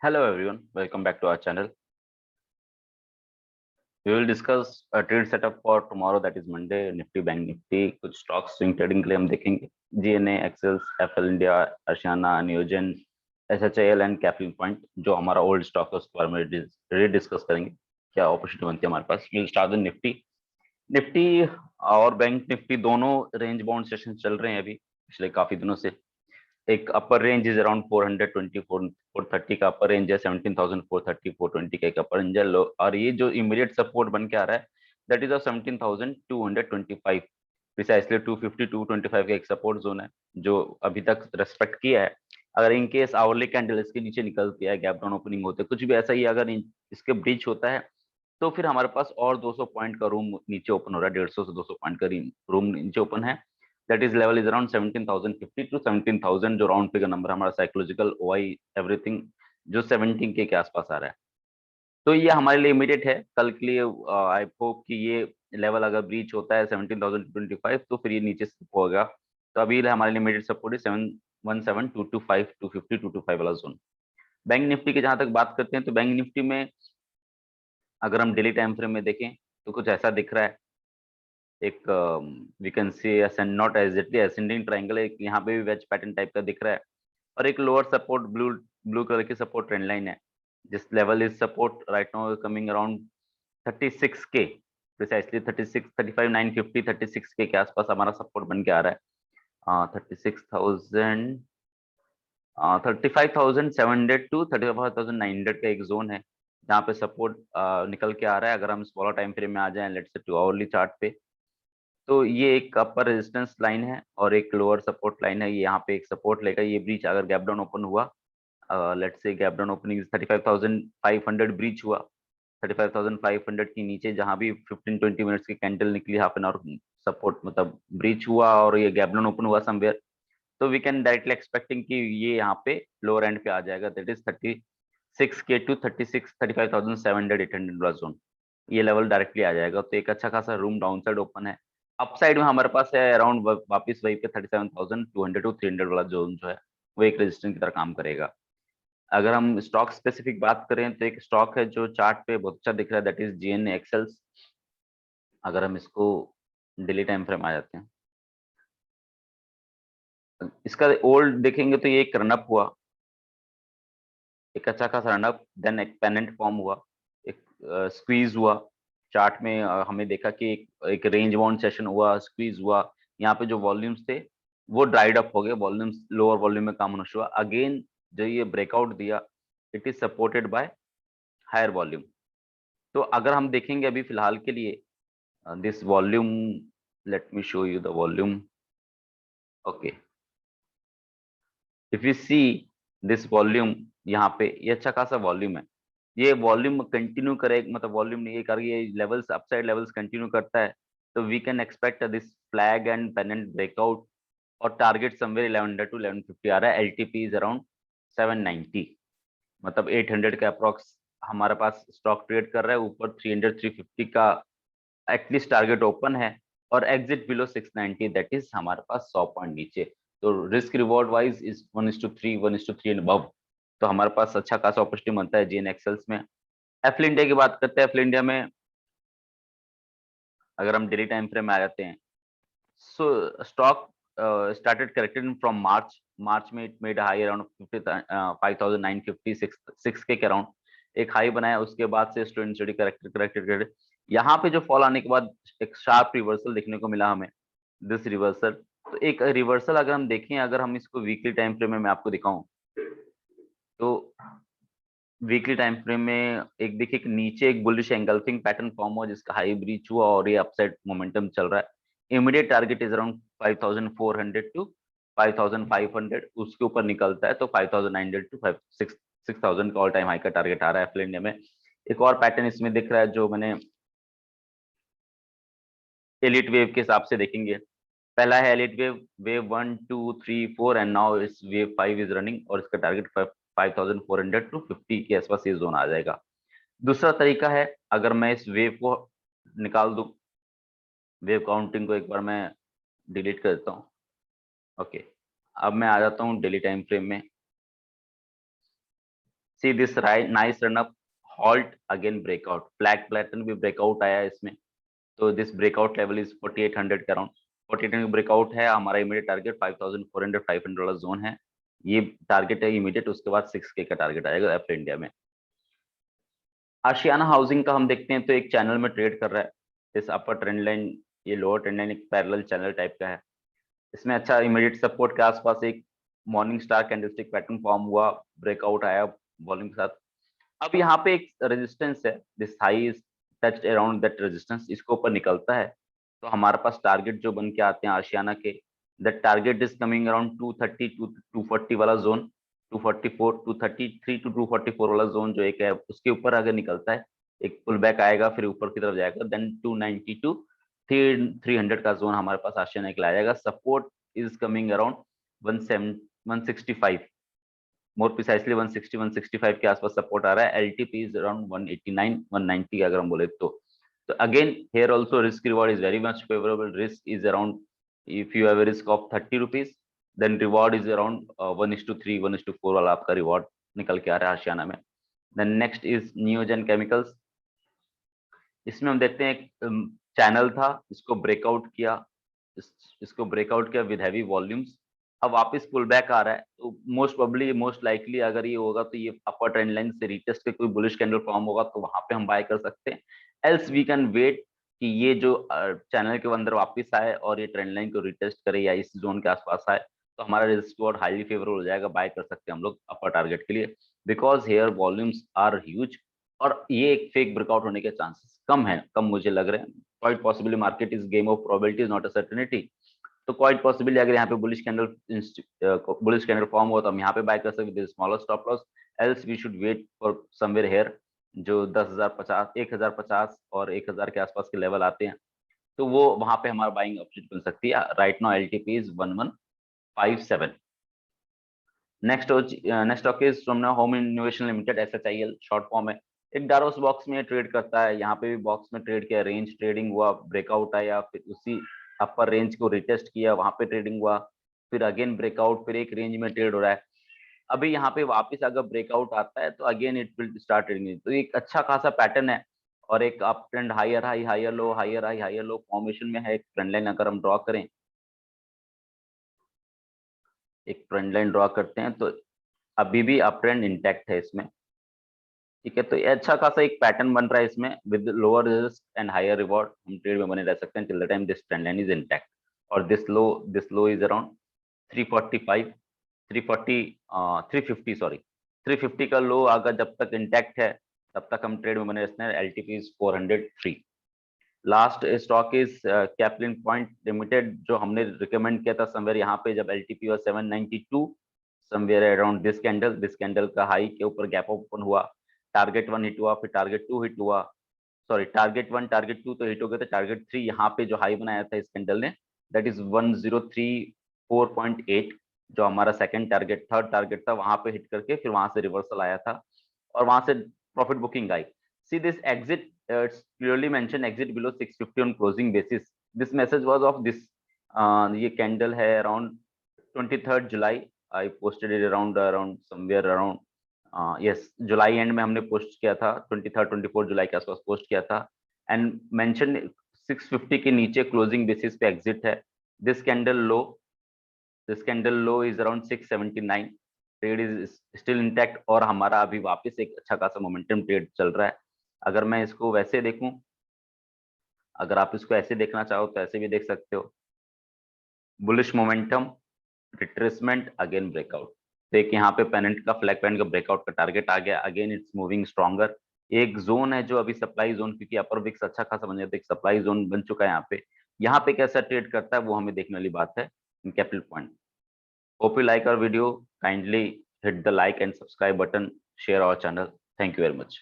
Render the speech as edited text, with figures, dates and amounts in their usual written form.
Hello everyone, welcome back to our channel. We will discuss a trade setup for tomorrow, that is Monday, Nifty, Bank Nifty, कुछ stocks swing trading के लिए हम देखेंगे GNA, Excels, FL India, Asiana, Neogen, SHIL and Caplin Point जो हमारा old stock है उसके बारे में डिस्कस करेंगे क्या अपॉर्चुनिटी बनती है हमारे पास। Will start with Nifty. Nifty और बैंक निफ्टी दोनों रेंज बाउंड सेशन चल रहे हैं अभी पिछले काफी दिनों से। एक अपर रेंज इज अराउंड 420 430 का अपर रेंज है, 17,430 420 का एक अपर रेंज है लो, और ये जो इमीडिएट सपोर्ट बन के आ रहा है दैट इज 17,225 प्रिसाइसली 250 225 का एक सपोर्ट जोन है जो अभी तक रेस्पेक्ट किया है। अगर इन केस आवरली कैंडल इसके नीचे निकल गया है, गैप डाउन ओपनिंग होते कुछ भी ऐसा ही अगर इसके ब्रीच होता है तो फिर हमारे पास और 200 पॉइंट का रूम नीचे ओपन हो रहा है, 150 से 200 पॉइंट का रूम नीचे ओपन है। That is level is around 17,050 to 17,000 जो राउंड फिगर नंबर हमारा साइकोलॉजिकल ओआई एवरीथिंग जो 17 के आसपास आ रहा है। तो ये हमारे लिए इमीडिएट है कल के लिए। आई होप कि ये लेवल अगर ब्रीच होता है 17,025 तो फिर ये नीचे होगा। तो अभी हमारे लिए इमीडिएट सपोर्ट है 717 225 250 225 वाला जोन। बैंक निफ्टी की जहां तक बात करते हैं तो बैंक निफ्टी में अगर हम डेली टाइम फ्रेम में देखें तो कुछ ऐसा दिख रहा है। एक we can see ascend not exactly ascending triangle, एक यहाँ पे भी वेज पैटर्न टाइप का दिख रहा है और एक lower support blue blue colour की सपोर्ट ट्रेंड लाइन है जिस level is support right now coming around 36 के प्रिसाइसली 36 35 950 36 के आसपास हमारा सपोर्ट बन के आ रहा है। 36,000 35,700 टू 35,900 का एक जोन है जहाँ पे सपोर्ट निकल के आ रहा है। अगर हम स्मॉलर टाइम फ्रेम में आ जाएं लेट्स से 2 आवरली चार्ट पे तो ये एक अपर रेजिस्टेंस लाइन है और एक लोअर सपोर्ट लाइन है। ये यहाँ पे एक सपोर्ट लेगा, ये ब्रीच अगर गैप डाउन ओपन हुआ, let's say gap down opening 35,500 breach हुआ, 35,500 के नीचे जहां भी 15-20 मिनट्स की कैंडल निकली हाफ एन आवर सपोर्ट मतलब ब्रीच हुआ और ये गैप डाउन ओपन हुआ समवेयर, तो वी कैन डायरेक्टली एक्सपेक्टिंग कि ये यहाँ पे लोअर एंड पे आ जाएगा दैट इज 36 के टू 35,700 800 वाला जोन। ये लेवल डायरेक्टली आ जाएगा तो एक अच्छा खासा रूम डाउन साइड ओपन है। अप साइड में हमारे पास है अराउंड वापस वही पे 37,200 टू 300 वाला जोन जो है वो एक रेजिस्टेंस की तरह काम करेगा। अगर हम स्टॉक स्पेसिफिक बात करें तो एक स्टॉक है जो चार्ट पे बहुत अच्छा दिख रहा है दैट इज जीएनए एक्सेल्स। अगर हम इसको डेली टाइम फ्रेम आ जाते हैं, इसका ओल्ड देखेंगे तो ये एक रनअप हुआ, एक अच्छा खासा रनअप, देन एक पेनेंट फॉर्म हुआ, एक स्क्वीज हुआ चार्ट में। हमें देखा कि एक रेंज बाउंड सेशन हुआ, स्क्वीज हुआ, यहाँ पे जो वॉल्यूम्स थे वो ड्राइड अप हो गए, वॉल्यूम्स लोअर वॉल्यूम में काम होना शुरू हुआ अगेन। जो ये ब्रेकआउट दिया it is supported by higher volume. तो अगर हम देखेंगे अभी फिलहाल के लिए this volume, let me show you the volume. Okay, if you see this volume, यहाँ पे ये अच्छा खासा वॉल्यूम है। ये वॉल्यूम कंटिन्यू करे मतलब वॉल्यूम नहीं कर, ये लेवल्स अपसाइड लेवल्स कंटिन्यू करता है तो we can expect this flag and pennant breakout और टारगेट समवेयर 1100 टू 1150 आ रहा है। एलटीपी इज अराउंड 790, मतलब 800 का अप्रोक्स हमारे पास स्टॉक ट्रेड कर रहा है। ऊपर 300 350 का एटलीस्ट टारगेट ओपन है और एग्जिट बिलो 690 दैट इज हमारे पास 100 पॉइंट नीचे। तो risk reward wise is 1:3 1:3 and above, तो हमारे पास अच्छा खासा अपॉर्चुनिटी बनता है जीएन एक्सेल्स में। एफल इंडिया की बात करते हैं, एफल इंडिया में अगर हम डेली टाइम फ्रेम में आ जाते हैं सो स्टॉक started corrected from मार्च में इट मेड हाई अराउंड 5,956 के अराउंड एक हाई बनाया, उसके बाद से student study corrected corrected corrected यहाँ पे जो फॉल आने के बाद एक शार्प रिवर्सल देखने को मिला हमें, दिस रिवर्सल। तो एक रिवर्सल अगर हम देखें, अगर हम इसको वीकली टाइम फ्रेम में मैं आपको दिखाऊं तो वीकली टाइम फ्रेम में एक देखिए कि नीचे एक बुलिश एंगल्फिंग पैटर्न फॉर्म हुआ जिसका हाई ब्रीच हुआ और ये अपसाइड मोमेंटम चल रहा है। Immediate target is around 5,400 to 5,500, उसके ऊपर निकलता है तो 5,900 टू 6,000 का ऑल टाइम हाई का टारगेट आ रहा है एफल इंडिया में। एक और पैटर्न इसमें दिख रहा है जो मैंने एलिट वेव के हिसाब से देखेंगे, पहला है elite wave, wave 1 2 3 4 and now इस वेव 5 इज रनिंग और इसका टारगेट 5,400 टू 50 के आसपास ये जोन आ जाएगा। दूसरा तरीका है, अगर मैं इस वेव को निकाल दूं, वेव काउंटिंग को एक बार मैं डिलीट कर देता हूं। ओके, अब मैं आ जाता हूं डेली टाइम फ्रेम में। See this nice run up, halt, again breakout, flag pattern भी ब्रेकआउट आया है इसमें। तो दिस ब्रेकआउट लेवल इज 4800 के अराउंड, 4800 ब्रेकआउट है। हमारा इमीडिएट टारगेट 5400 500 वाला जोन है, ये टारगेट है इमीडिएट। उसके बाद 6K का टारगेट आएगा एफ इंडिया में। आशियाना हाउसिंग का हम देखते हैं तो एक चैनल में ट्रेड कर रहा है। इस अपर ट्रेंड लाइन, ये लोअर ट्रेंड लाइन एक पैरेलल चैनल टाइप का है। इसमें अच्छा इमीडिएट सपोर्ट के आसपास एक morning star candlestick pattern form हुआ, ब्रेकआउट आया वॉल्यूम के साथ। अब यहाँ पे एक रेजिस्टेंस है, this high is touched around that resistance, इसको ऊपर निकलता है तो हमारे पास टारगेट जो बन के आते हैं आशियाना के, that target is coming around 230 to 240 वाला जोन, 244 233 टू 244 वाला जोन जो एक है, उसके ऊपर अगर निकलता है एक पुल बैक आएगा, फिर ऊपर की तरफ जाएगा, देन 290 टू 300 का जोन हमारे पास आशियाना के लिए आएगा। Support is coming around 165, more precisely 160 165 के आसपास सपोर्ट आ रहा है। एलटीपी इज अराउंड 189 190 अगर हम बोले तो again here also risk reward is very much favourable. Risk is around, if you have a risk of 30 rupees, then reward is around 1:3 1:4 वाला आपका रिवॉर्ड निकल के आ रहा है आशियाना में। देन नेक्स्ट इज नियोजन केमिकल्स। इसमें हम देखते हैं एक चैनल था, इसको ब्रेकआउट किया, इसको ब्रेकआउट किया विद हैवी वॉल्यूम्स। अब वापस पुल बैक आ रहा है, तो मोस्ट प्रोबेबली मोस्ट लाइकली अगर ये होगा तो ये अपर ट्रेंड लाइन से रीटेस्ट के कोई बुलिश कैंडल फॉर्म होगा तो वहां पे हम बाय कर सकते हैं। एल्स वी कैन वेट कि ये जो चैनल के अंदर वापस आए और ये ट्रेंड लाइन को रिटेस्ट करे या इस जोन के आसपास आए, तो हमारा रिस्क रिवॉर्ड हाईली फेवरेबल हो जाएगा, बाय कर सकते हैं हम लोग अपर टारगेट के लिए, because here volumes are huge और ये एक फेक ब्रेकआउट होने के चांसेस कम है, कम मुझे लग रहे हैं। Quite possibly market is game of probability not a certainty, तो क्वाइट पॉसिबली अगर यहाँ पे बुलिश कैंडल फॉर्म हुआ तो हम यहाँ पे बाय कर सकते हैं smaller stop loss. Else we should wait for somewhere here, जो 10,050 1050 और 1000 के आसपास के लेवल आते हैं, तो वो वहां पे हमारा बाइंग ऑप्शन बन सकती है। Right now LTP is 1157। Next stock is from home innovation limited, SHIL short form है। एक डारोस बॉक्स में ट्रेड करता है, यहाँ पे भी बॉक्स में ट्रेड किया, रेंज ट्रेडिंग हुआ, ब्रेकआउट आया, फिर उसी अपर रेंज को रिटेस्ट किया, वहां पे ट्रेडिंग हुआ, फिर अगेन ब्रेकआउट, फिर एक रेंज में ट्रेड हो रहा है। अभी यहाँ पे वापस अगर ब्रेकआउट आता है तो again it will start trading, तो एक अच्छा खासा पैटर्न है और एक up trend higher high higher low higher high higher low formation में है। एक ट्रेंड लाइन अगर हम ड्रॉ करें, एक ट्रेंड लाइन ड्रॉ करते हैं तो अभी भी अप ट्रेंड इंटैक्ट है इसमें, ठीक है। तो ये अच्छा खासा एक पैटर्न बन रहा है इसमें, with lower risk and higher reward हम ट्रेड में बने रह सकते हैं till the time this trend line is intact. और this low is around 345 340 350 sorry 350 का लो अगर जब तक इंटैक्ट है तब तक हम ट्रेड में बने रहते हैं। LTP is 403। Last stock is Caplin point limited, जो हमने रिकमेंड किया था समवेयर यहाँ पे जब एलटीपी और 792 समवेयर अराउंड दिस कैंडल का हाई के ऊपर गैप ओपन हुआ, टारगेट 1 हिट हुआ, फिर टारगेट 2 हिट हुआ, सॉरी टारगेट 1 टारगेट 2 तो हिट हो गए थे, टारगेट 3 यहाँ पे जो हाई बनाया था इस कैंडल ने, दैट इज 1034.8, जो हमारा सेकंड टारगेट थर्ड टारगेट था, वहां पे हिट करके फिर वहां से रिवर्सल आया था और वहां से profit booking I. See this exit, it's clearly mentioned exit below 650 on closing basis. This message was of this ये कैंडल है around 23rd July, I posted it around somewhere around yes July and में हमने post किया था, 23rd 24 जुलाई के आसपास post किया था एंड मेंशन 650 के नीचे क्लोजिंग बेसिस पे एग्जिट है। This candle low is around 679, trade is still intact और हमारा अभी वापस एक अच्छा खासा मोमेंटम ट्रेड चल रहा है। अगर मैं इसको वैसे देखूं, अगर आप इसको ऐसे देखना चाहो तो ऐसे भी देख सकते हो, bullish momentum, retracement, again breakout. तो एक यहाँ पे पेनेंट का फ्लैग पेनेंट का ब्रेकआउट का टारगेट आ गया, अगेन इट्स मूविंग स्ट्रॉन्गर। एक जोन है जो अभी सप्लाई जोन, क्योंकि अपर विक्स अच्छा खासा बन जाता है, एक सप्लाई जोन बन चुका है यहाँ पे कैसा ट्रेड करता है वो हमें देखने वाली बात है इन capital point. Hope you like our video, kindly hit the like and subscribe button, share our channel. Thank you very much.